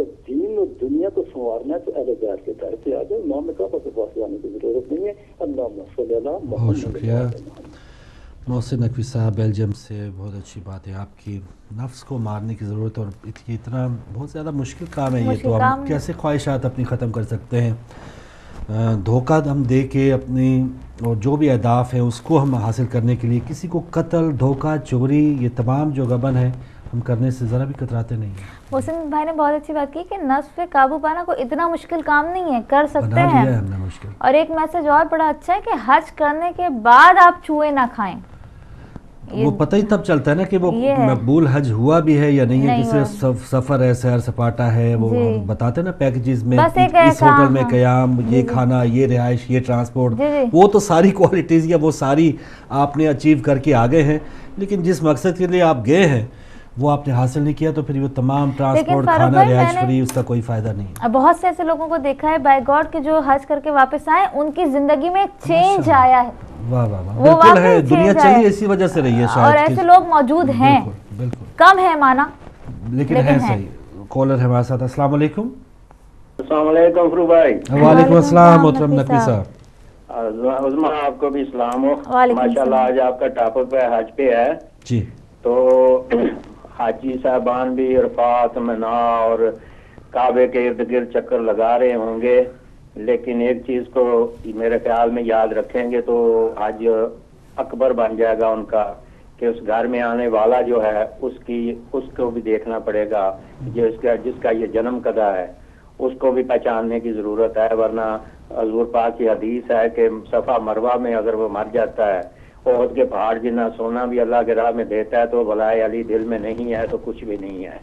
اگر دین اور دنیا کو سنوارنا ہے تو اہل بیت کے در پہ آ جائے، امام کعبہ کے پاس جانے کی ضرورت نہیں ہے. اللہم صلی علی محمد. بہت شکریہ محسن نقوی صاحب بیلجیم سے. بہت اچھی بات ہے آپ کی. نفس کو مارنے کی ضرورت، اور اتنا بہت زیادہ مشکل کام ہے یہ، تو ہم کیسے خواہشات اپنی ختم کر سکتے ہیں؟ دھوکہ ہم دے کے اپنی اور جو بھی اہداف ہیں اس کو ہم حاصل کرنے کے لیے کسی کو قتل، دھوکہ، چوری، یہ تمام جو غبن ہے ہم کرنے سے ذرا بھی کتراتے نہیں ہیں. محسن بھائی نے بہت اچھی بات کی کہ نفس پہ قابو پانا کوئی اتنا مشکل کام نہیں ہے، کر سکتے بنا ہیں لیا ہے ہم نے مشکل. اور ایک میسج اور بڑا اچھا ہے کہ حج کرنے کے بعد آپ چوہے نہ کھائیں. وہ پتہ ہی تب چلتا ہے نا کہ وہ مقبول حج ہوا بھی ہے یا نہیں ہے. کسی سفر ہے، سیر سپاٹا ہے، وہ بتاتے ہیں نا پیکیجز میں اس ہوٹل میں قیام، یہ کھانا، یہ رہائش، یہ ٹرانسپورٹ، وہ تو ساری کوالٹیز یا وہ ساری آپ نے اچیو کر کے آگے ہیں. لیکن جس مقصد کے لیے آپ گئے ہیں وہ آپ نے حاصل نہیں کیا تو پھر وہ تمام ٹرانسپورٹ، کھانا، رہائش فری، اس کا کوئی فائدہ نہیں. بہت سے ایسے لوگوں کو دیکھا ہے بائی گاڈ کہ جو حج کر کے واپس آئے ان کی زندگی میں چینج آیا ہے. واہ واہ واہ، بالکل ہے. دنیا چلی اسی وجہ سے رہی ہے شاید، اور ایسے لوگ موجود ہیں. بالکل کم ہے مانا لیکن ہے صحیح. کالر ہے ہمارے ساتھ. السلام علیکم. السلام علیکم فرو بھائی. وعلیکم السلام محترم نقوی صاحب. عظمہ آپ کو بھی اسلام ہو. ماشاءاللہ آج آپ کا ٹاپک پہ حج پہ ہے جی. تو حاجی صاحبان بھی عرفات، منا اور کعبے کے ارد گرد چکر لگا رہے ہوں گے، لیکن ایک چیز کو میرے خیال میں یاد رکھیں گے تو حج اکبر بن جائے گا ان کا، کہ اس گھر میں آنے والا جو ہے اس کو بھی دیکھنا پڑے گا، جس کا یہ جنم قضا ہے اس کو بھی پہچاننے کی ضرورت ہے. ورنہ حضور پاک کی حدیث ہے کہ صفا مروہ میں اگر وہ مر جاتا ہے، عہد کے پہاڑ جتنا سونا بھی اللہ کے راہ میں دیتا ہے تو بلائے علی دل میں نہیں ہے تو کچھ بھی نہیں ہے.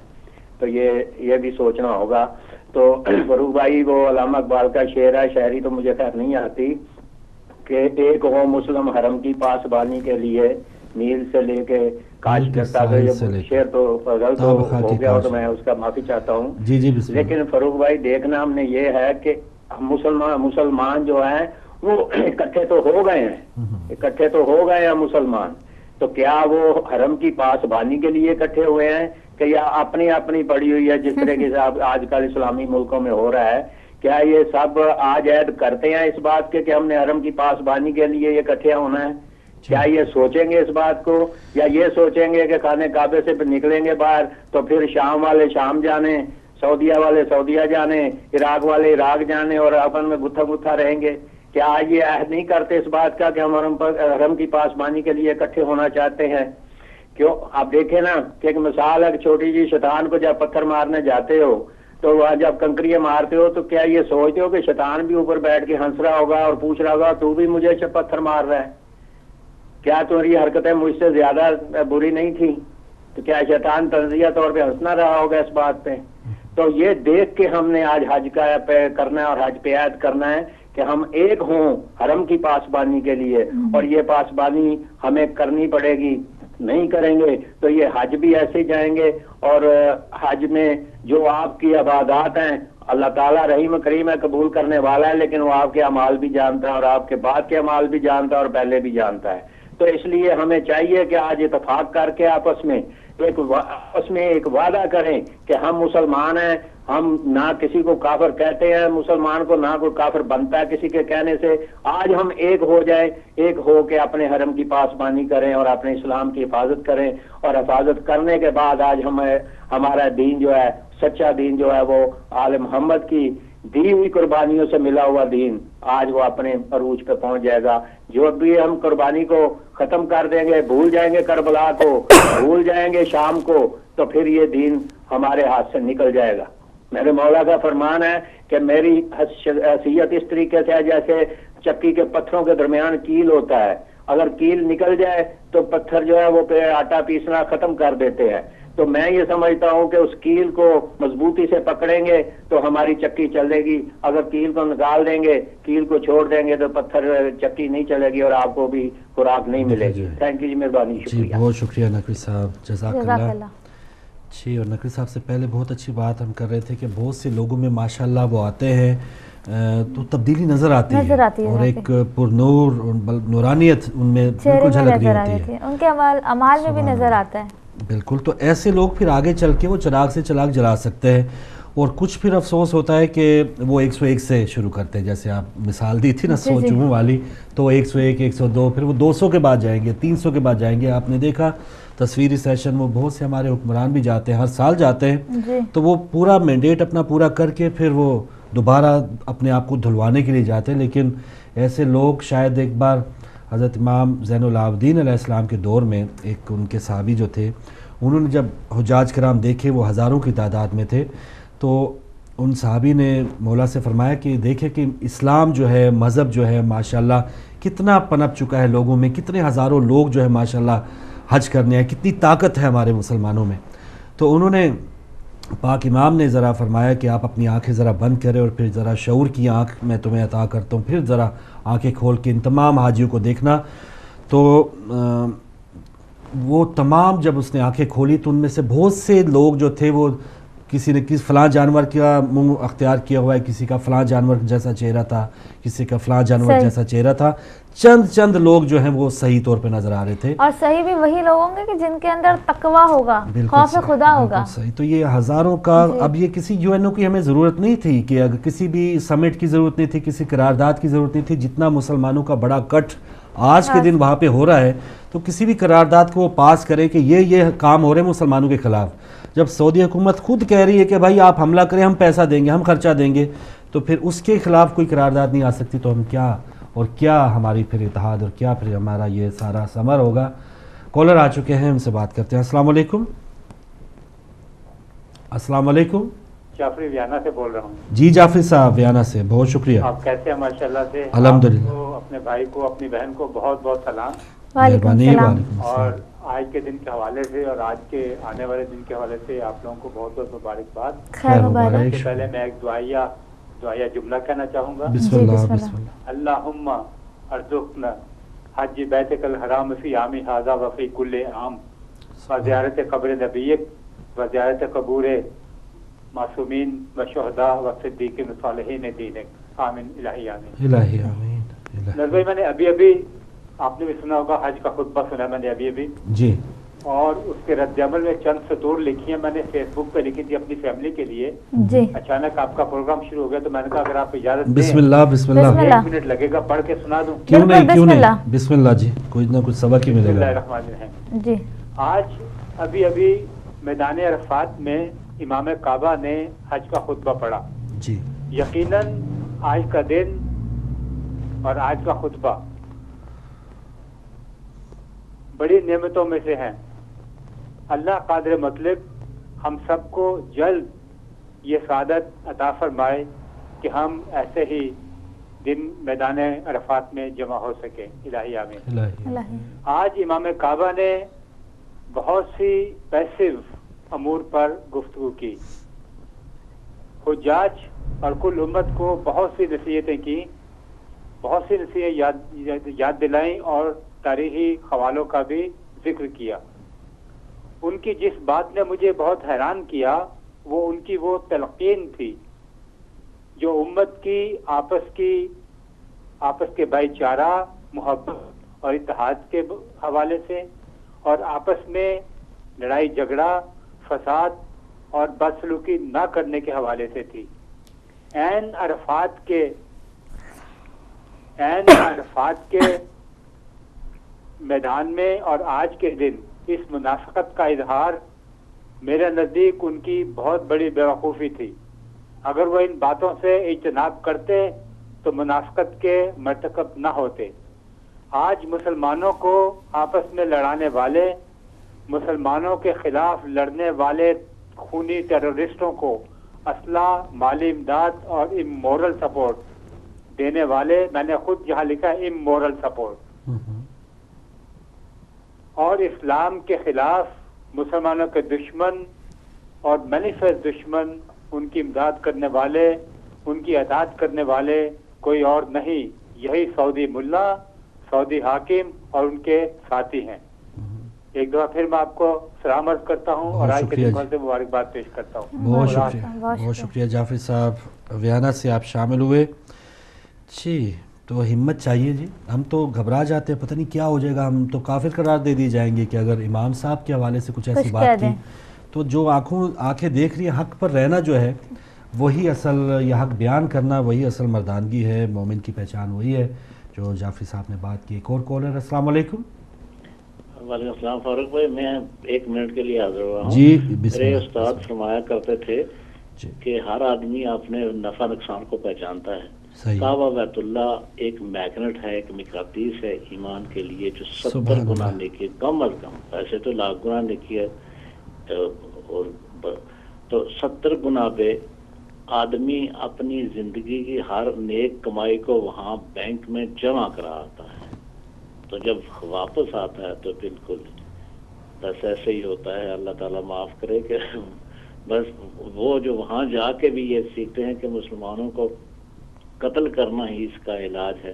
تو یہ بھی سوچنا ہوگا. تو فروغ بھائی وہ علامہ اقبال کا شعر ہے، شاعری تو مجھے خیر نہیں آتی، کہ ایک ہو مسلم حرم کی پاسبانی کے لیے میل سے لے کے کاش کرتا ہے. یہ شعر تو غلط ہو گیا تو میں اس کا معافی چاہتا ہوں. لیکن فروغ بھائی دیکھنا ہم نے یہ ہے کہ مسلمان جو ہیں وہ اکٹھے تو ہو گئے ہیں مسلمان، تو کیا وہ حرم کی پاسبانی کے لیے اکٹھے ہوئے ہیں کہ یا اپنی پڑی ہوئی ہے جس طرح کے آج کل اسلامی ملکوں میں ہو رہا ہے؟ کیا یہ سب آج عہد کرتے ہیں اس بات کے کہ ہم نے حرم کی پاسبانی کے لیے اکٹھے ہونا ہے؟ کیا یہ سوچیں گے اس بات کو، یا یہ سوچیں گے کہ خانے کعبے سے نکلیں گے باہر تو پھر شام والے شام جانے، سعودیہ والے سعودیہ جانے، عراق والے عراق جانے اور اپن میں گتھا رہیں گے؟ کیا آج یہ عہد نہیں کرتے اس بات کا کہ ہم حرم کی پاسبانی کے لیے اکٹھے ہونا چاہتے ہیں؟ کیوں آپ دیکھیں نا کہ ایک مثال ہے، چھوٹی جی شیطان کو جب پتھر مارنے جاتے ہو تو وہاں جب کنکریاں مارتے ہو تو کیا یہ سوچتے ہو کہ شیطان بھی اوپر بیٹھ کے ہنس رہا ہوگا اور پوچھ رہا ہوگا تو بھی مجھے پتھر مار رہا ہے؟ کیا تمہاری حرکتیں مجھ سے زیادہ بری نہیں تھی؟ تو کیا شیطان تنزیہ طور پہ ہنسنا رہا ہوگا اس بات پہ؟ تو یہ دیکھ کے ہم نے آج حج کا کرنا ہے اور حج پہ عہد کرنا ہے کہ ہم ایک ہوں حرم کی پاسبانی کے لیے، اور یہ پاسبانی ہمیں کرنی پڑے گی. نہیں کریں گے تو یہ حج بھی ایسے جائیں گے. اور حج میں جو آپ کی عبادات ہیں اللہ تعالیٰ رحیم کریم ہے، قبول کرنے والا ہے، لیکن وہ آپ کے اعمال بھی جانتا ہے اور آپ کے بعد کے اعمال بھی جانتا ہے اور پہلے بھی جانتا ہے. تو اس لیے ہمیں چاہیے کہ آج اتفاق کر کے آپس میں ایک وعدہ کریں کہ ہم مسلمان ہیں، ہم نہ کسی کو کافر کہتے ہیں مسلمان کو، نہ کوئی کافر بنتا ہے کسی کے کہنے سے. آج ہم ایک ہو جائیں، ایک ہو کے اپنے حرم کی پاسبانی کریں اور اپنے اسلام کی حفاظت کریں، اور حفاظت کرنے کے بعد آج ہمارا دین جو ہے، سچا دین جو ہے، وہ آل محمد کی دی ہوئی قربانیوں سے ملا ہوا دین آج وہ اپنے عروج پہ پہنچ جائے گا. جو بھی ہم قربانی کو ختم کر دیں گے، بھول جائیں گے کربلا کو، بھول جائیں گے شام کو، تو پھر یہ دین ہمارے ہاتھ سے نکل جائے گا. میرے مولا کا فرمان ہے کہ میری حیثیت اس طریقے سے ہے جیسے چکی کے پتھروں کے درمیان کیل ہوتا ہے، اگر کیل نکل جائے تو پتھر جو ہے وہ آٹا پیسنا ختم کر دیتے ہیں. تو میں یہ سمجھتا ہوں کہ اس کیل کو مضبوطی سے پکڑیں گے تو ہماری چکی چلے گی، اگر کیل کو نکال دیں گے، کیل کو چھوڑ دیں گے تو پتھر چکی نہیں چلے گی اور آپ کو بھی خوراک نہیں ملے گی. تھینک یو جی، مہربانی، شکریہ. بہت شکریہ نقوی صاحب، جزاک اللہ. جی، اور نقوی صاحب سے پہلے بہت اچھی بات ہم کر رہے تھے کہ بہت سے لوگوں میں ماشاءاللہ وہ آتے ہیں تو تبدیلی نظر آتی ہے اور ایک پر نور نورانیت ان میں بالکل جھلک رہی ہوتی ہے، ان کے اعمال میں بھی نظر آتا ہے. بالکل. تو ایسے لوگ پھر آگے چل کے وہ چراغ سے چراغ جلا سکتے ہیں اور کچھ پھر افسوس ہوتا ہے کہ وہ 101 سے شروع کرتے ہیں، جیسے آپ مثال دی تھی نا 100 چوہوں والی، تو 101 102 پھر وہ 200 کے بعد جائیں گے، 300 کے بعد جائیں گے. آپ نے دیکھا تصویری سیشن وہ بہت سے ہمارے حکمران بھی جاتے ہیں، ہر سال جاتے ہیں، تو وہ پورا مینڈیٹ اپنا پورا کر کے پھر وہ دوبارہ اپنے آپ کو دھلوانے کے لیے جاتے ہیں. لیکن ایسے لوگ شاید ایک بار حضرت امام زین العابدین علیہ السلام کے دور میں ایک ان کے صحابی جو تھے، انہوں نے جب حجاج کرام دیکھے، وہ ہزاروں کی تعداد میں تھے، تو ان صحابی نے مولا سے فرمایا کہ دیکھیں کہ اسلام جو ہے، مذہب جو ہے ماشاءاللہ کتنا پنپ چکا ہے لوگوں میں، کتنے ہزاروں لوگ جو ہے ماشاءاللہ حج کرنے ہیں، کتنی طاقت ہے ہمارے مسلمانوں میں. تو انہوں نے پاک امام نے ذرا فرمایا کہ آپ اپنی آنکھیں ذرا بند کریں اور پھر ذرا شعور کی آنکھ میں تمہیں عطا کرتا ہوں، پھر ذرا آنکھیں کھول کے ان تمام حاجیوں کو دیکھنا. تو وہ تمام جب اس نے آنکھیں کھولی تو ان میں سے بہت سے لوگ جو تھے وہ کسی نے کس فلاں جانور کا منہ اختیار کیا ہوا ہے، کسی کا فلاں جانور جیسا چہرہ تھا، کسی کا فلاں جانور جیسا چہرہ تھا. چند لوگ جو ہیں وہ صحیح طور پہ نظر آ رہے تھے، اور صحیح بھی وہی لوگ ہوں گے کہ جن کے اندر تقویٰ ہوگا، خوف خدا ہوگا. صحیح. تو یہ ہزاروں کا اب یہ کسی یو این او کی ہمیں ضرورت نہیں تھی، کہ اگر کسی بھی سمٹ کی ضرورت نہیں تھی، کسی قرارداد کی ضرورت نہیں تھی. جتنا مسلمانوں کا بڑا کٹ آج کے دن وہاں پہ ہو رہا ہے، تو کسی بھی قرارداد کو وہ پاس کرے کہ یہ کام ہو رہے ہیں مسلمانوں کے خلاف. جب سعودی حکومت خود کہہ رہی ہے کہ بھائی آپ حملہ کریں، ہم پیسہ دیں گے، ہم خرچہ دیں گے، تو پھر اس کے خلاف کوئی قرارداد نہیں آ سکتی. تو ہم کیا ہماری پھر اتحاد اور کیا پھر ہمارا یہ سارا ثمر ہوگا. کالر آ چکے ہیں، ان سے بات کرتے ہیں. السلام علیکم. السلام علیکم. جعفری ویانا سے بول رہا ہوں. جی جعفر صاحب ویانا سے، بہت شکریہ. آپ کیسے ہیں؟ ماشاءاللہ سے. الحمدللہ. اپنے بھائی کو، اپنی بہن کو بہت بہت سلام. وعلیکم السلام. اور آج کے دن کے حوالے سے اور آج کے آنے والے دن کے حوالے سے آپ لوگوں کو بہت بہت مبارکباد. خیر مبارک. اس سے پہلے میں ایک دعائیہ جملہ کہنا چاہوں گا. بسم اللہ. بسم اللہ. اللہم ارزقنا حج بیتک الحرام فی عامی ھذا وفی کل عام وزیارت قبر نبیک وزیارت قبور معصومین و شہداء و صدیقین و صالحین دینک. آمین الہی آمین. الہی آمین. نظر میں نے ابھی آپ نے بھی سنا ہوگا، حج کا خطبہ سنا میں نے ابھی جی، اور اس کے رد عمل میں چند سطور لکھی ہیں. میں نے فیس بک پہ لکھی تھی اپنی فیملی کے لیے. جی. اچانک آپ کا پروگرام شروع ہو گیا تو میں نے کہا اگر آپ اجازت دیں بسم اللہ. بسم اللہ. 1 منٹ لگے گا، پڑھ کے سنا دوں. کیوں نہیں، کیوں بسم نہیں. اللہ. بسم اللہ جی، کچھ نہ کچھ سبق ہی بسم ملے اللہ گا. الرحمن الرحیم. جی. آج ابھی میدان عرفات میں امام کعبہ نے حج کا خطبہ پڑھا. جی. یقیناً آج کا دن اور آج کا خطبہ بڑی نعمتوں میں سے ہیں. اللہ قادر مطلب ہم سب کو جلد یہ سعادت عطا فرمائے کہ ہم ایسے ہی دن میدان عرفات میں جمع ہو سکے. الہی آمین. الہی. آج امام کعبہ نے بہت سی پیسو امور پر گفتگو کی. حجاج اور کل امت کو بہت سی نصیحتیں کی، بہت سی نصیحتیں یاد دلائیں اور تاریخی حوالوں کا بھی ذکر کیا. ان کی جس بات نے مجھے بہت حیران کیا وہ ان کی وہ تلقین تھی جو امت کی آپس کے بھائی چارہ، محبت اور اتحاد کے حوالے سے اور آپس میں لڑائی جھگڑا، فساد اور بدسلوکی نہ کرنے کے حوالے سے تھی. عین عرفات کے میدان میں اور آج کے دن اس منافقت کا اظہار میرے نزدیک ان کی بہت بڑی بیوقوفی تھی. اگر وہ ان باتوں سے اجتناب کرتے تو منافقت کے مرتکب نہ ہوتے. آج مسلمانوں کو آپس میں لڑانے والے، مسلمانوں کے خلاف لڑنے والے خونی ٹیررسٹوں کو اسلحہ، مالی امداد اور امورل سپورٹ دینے والے، میں نے خود یہاں لکھا ہے امورل سپورٹ، اور اسلام کے خلاف مسلمانوں کے دشمن اور مینیفیسٹ دشمن، ان کی امداد کرنے والے، ان کی اطاعت کرنے والے کوئی اور نہیں، یہی سعودی ملا، سعودی حاکم اور ان کے ساتھی ہیں. ایک دفعہ پھر میں آپ کو سلام عرض کرتا ہوں اور آج کے دن سے مبارکباد پیش کرتا ہوں. بہت شکریہ، بہت شکریہ جعفر صاحب ویانا سے آپ شامل ہوئے. جی، تو ہمت چاہیے جی. ہم تو گھبرا جاتے ہیں، پتہ نہیں کیا ہو جائے گا، ہم تو کافر قرار دے دی جائیں گے کہ اگر امام صاحب کے حوالے سے کچھ ایسی بات کی. تو جو آنکھیں دیکھ رہی ہیں، حق پر رہنا جو ہے وہی اصل یہ حق بیان کرنا وہی اصل مردانگی ہے، مومن کی پہچان وہی ہے جو جعفری صاحب نے بات کی۔ ایک اور کالر، السلام علیکم۔ وعلیکم السلام فاروق بھائی، میں 1 منٹ کے لیے حاضر ہوا ہوں۔ جی میرے استاد فرمایا کرتے تھے جی کہ ہر آدمی اپنے نفع نقصان کو پہچانتا ہے۔ صحیح، کعبہ بیت اللہ ایک میگنٹ ہے، ایک مقناطیس ہے ایمان کے لیے، جو 70 سبحان گنا اللہ۔ نیکی، کم از کم ایسے تو 1,00,000 گنا نیکی ہے، تو 70 گنا پہ آدمی اپنی زندگی کی ہر نیک کمائی کو وہاں بینک میں جمع کرا آتا ہے، تو جب واپس آتا ہے تو بالکل بس ایسے ہی ہوتا ہے۔ اللہ تعالیٰ معاف کرے کہ بس وہ جو وہاں جا کے بھی یہ سیکھتے ہیں کہ مسلمانوں کو قتل کرنا ہی اس کا علاج ہے،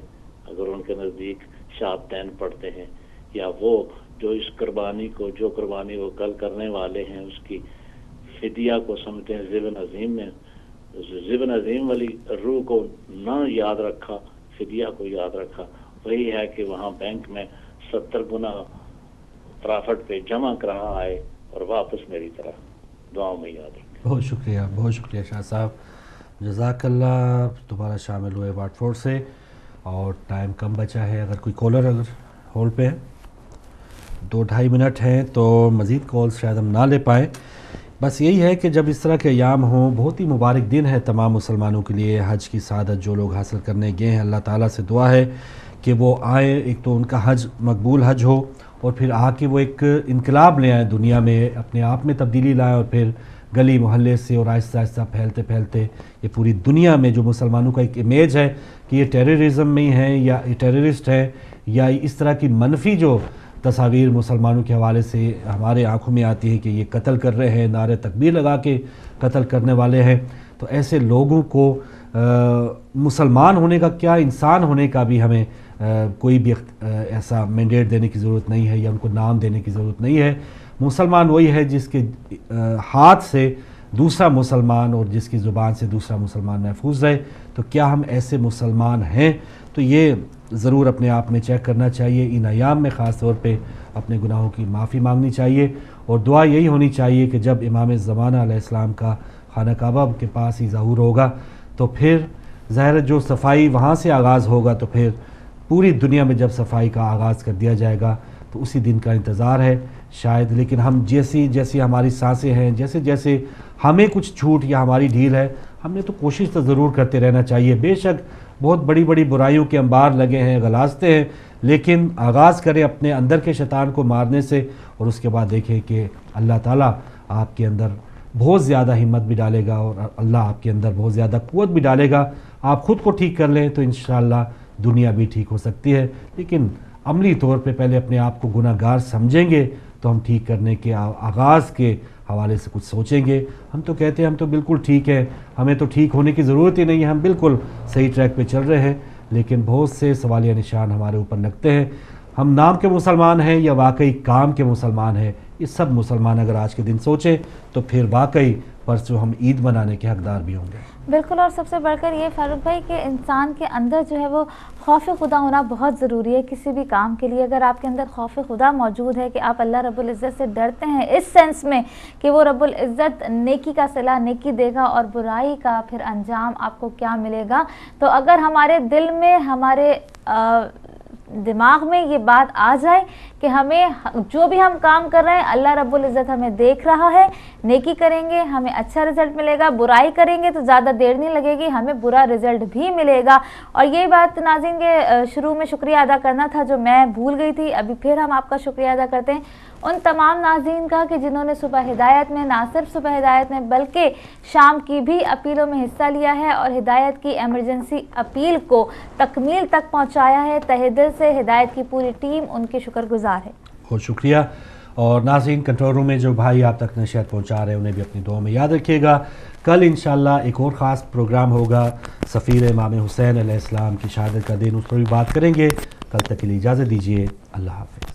اگر ان کے نزدیک شہادتین پڑھتے ہیں، یا وہ جو اس قربانی کو، جو قربانی وہ کل کرنے والے ہیں، اس کی فدیہ کو سمجھتے ہیں ذبح عظیم میں، ذبح عظیم والی روح کو نہ یاد رکھا، فدیہ کو یاد رکھا، وہی ہے کہ وہاں بینک میں 70 گنا پرافٹ پہ جمع کرا آئے اور واپس میری طرح دعاؤں میں یاد رکھے۔ بہت شکریہ، بہت شکریہ شاہ صاحب، جزاک اللہ۔ دوبارہ شامل ہوئے واٹفورڈ سے، اور ٹائم کم بچا ہے، اگر کوئی کالر اگر ہولڈ پہ ہے، 2-2.5 منٹ ہیں تو مزید کالز شاید ہم نہ لے پائیں۔ بس یہی ہے کہ جب اس طرح کے ایام ہوں، بہت ہی مبارک دن ہے تمام مسلمانوں کے لیے، حج کی سعادت جو لوگ حاصل کرنے گئے ہیں، اللہ تعالیٰ سے دعا ہے کہ وہ آئیں، ایک تو ان کا حج مقبول حج ہو، اور پھر آ کے وہ ایک انقلاب لے آئیں دنیا میں، اپنے آپ میں تبدیلی لائیں، اور پھر گلی محلے سے اور آہستہ آہستہ پھیلتے پھیلتے یہ پوری دنیا میں جو مسلمانوں کا ایک امیج ہے کہ یہ ٹیررزم میں ہیں یا یہ ٹیررسٹ ہیں، یا اس طرح کی منفی جو تصاویر مسلمانوں کے حوالے سے ہمارے آنکھوں میں آتی ہے کہ یہ قتل کر رہے ہیں، نعرے تکبیر لگا کے قتل کرنے والے ہیں، تو ایسے لوگوں کو مسلمان ہونے کا کیا، انسان ہونے کا بھی ہمیں کوئی بھی ایسا مینڈیٹ دینے کی ضرورت نہیں ہے، یا ان کو نام دینے کی ضرورت نہیں ہے۔ مسلمان وہی ہے جس کے ہاتھ سے دوسرا مسلمان اور جس کی زبان سے دوسرا مسلمان محفوظ رہے۔ تو کیا ہم ایسے مسلمان ہیں؟ تو یہ ضرور اپنے آپ میں چیک کرنا چاہیے، ان ایام میں خاص طور پہ اپنے گناہوں کی معافی مانگنی چاہیے، اور دعا یہی ہونی چاہیے کہ جب امام زمانہ علیہ السلام کا خانہ کعبہ کے پاس ہی ظہور ہوگا تو پھر ظاہر جو صفائی وہاں سے آغاز ہوگا، تو پھر پوری دنیا میں جب صفائی کا آغاز کر دیا جائے گا تو اسی دن کا انتظار ہے شاید۔ لیکن ہم جیسی ہماری سانسیں ہیں، جیسے ہمیں کچھ چھوٹ یا ہماری ڈھیل ہے، ہم نے تو کوشش تو ضرور کرتے رہنا چاہیے۔ بے شک بہت بڑی بڑی برائیوں کے انبار لگے ہیں، غلازتے ہیں، لیکن آغاز کریں اپنے اندر کے شیطان کو مارنے سے، اور اس کے بعد دیکھیں کہ اللہ تعالیٰ آپ کے اندر بہت زیادہ ہمت بھی ڈالے گا، اور اللہ آپ کے اندر بہت زیادہ قوت بھی ڈالے گا۔ آپ خود کو ٹھیک کر لیں تو انشاءاللہ دنیا بھی ٹھیک ہو سکتی ہے، لیکن عملی طور پہ پہلے اپنے آپ کو گناہ گار سمجھیں گے تو ہم ٹھیک کرنے کے آغاز کے حوالے سے کچھ سوچیں گے۔ ہم تو کہتے ہیں ہم تو بالکل ٹھیک ہیں، ہمیں تو ٹھیک ہونے کی ضرورت ہی نہیں ہے، ہم بالکل صحیح ٹریک پہ چل رہے ہیں، لیکن بہت سے سوالیہ نشان ہمارے اوپر لگتے ہیں۔ ہم نام کے مسلمان ہیں یا واقعی کام کے مسلمان ہیں؟ یہ سب مسلمان اگر آج کے دن سوچیں تو پھر واقعی پرسوں ہم عید منانے کے حقدار بھی ہوں گے۔ بالکل، اور سب سے بڑھ کر یہ فاروق بھائی کہ انسان کے اندر جو ہے وہ خوف خدا ہونا بہت ضروری ہے کسی بھی کام کے لیے۔ اگر آپ کے اندر خوف خدا موجود ہے کہ آپ اللہ رب العزت سے ڈرتے ہیں اس سینس میں کہ وہ رب العزت نیکی کا صلہ نیکی دے گا اور برائی کا پھر انجام آپ کو کیا ملے گا، تو اگر ہمارے دل میں، ہمارے دماغ میں یہ بات آ جائے کہ ہمیں جو بھی ہم کام کر رہے ہیں اللہ رب العزت ہمیں دیکھ رہا ہے، نیکی کریں گے ہمیں اچھا رزلٹ ملے گا، برائی کریں گے تو زیادہ دیر نہیں لگے گی ہمیں برا رزلٹ بھی ملے گا۔ اور یہی بات ناظرین کے شروع میں شکریہ ادا کرنا تھا جو میں بھول گئی تھی، ابھی پھر ہم آپ کا شکریہ ادا کرتے ہیں ان تمام ناظرین کا کہ جنہوں نے صبح ہدایت میں، نہ صرف صبح ہدایت میں بلکہ شام کی بھی اپیلوں میں حصہ لیا ہے اور ہدایت کی ایمرجنسی اپیل کو تکمیل تک پہنچایا ہے۔ تہہ دل سے ہدایت کی پوری ٹیم ان کے شکر گزار ہے۔ بہت شکریہ۔ اور ناظرین کنٹرول روم میں جو بھائی آپ تک نشریات پہنچا رہے ہیں انہیں بھی اپنی دعاؤں میں یاد رکھیے گا۔ کل انشاءاللہ ایک اور خاص پروگرام ہوگا، سفیر امام حسین علیہ السلام کی شہادت کا دن، اس پر بھی بات کریں گے۔ کل تک کے لیے اجازت دیجیے، اللہ حافظ۔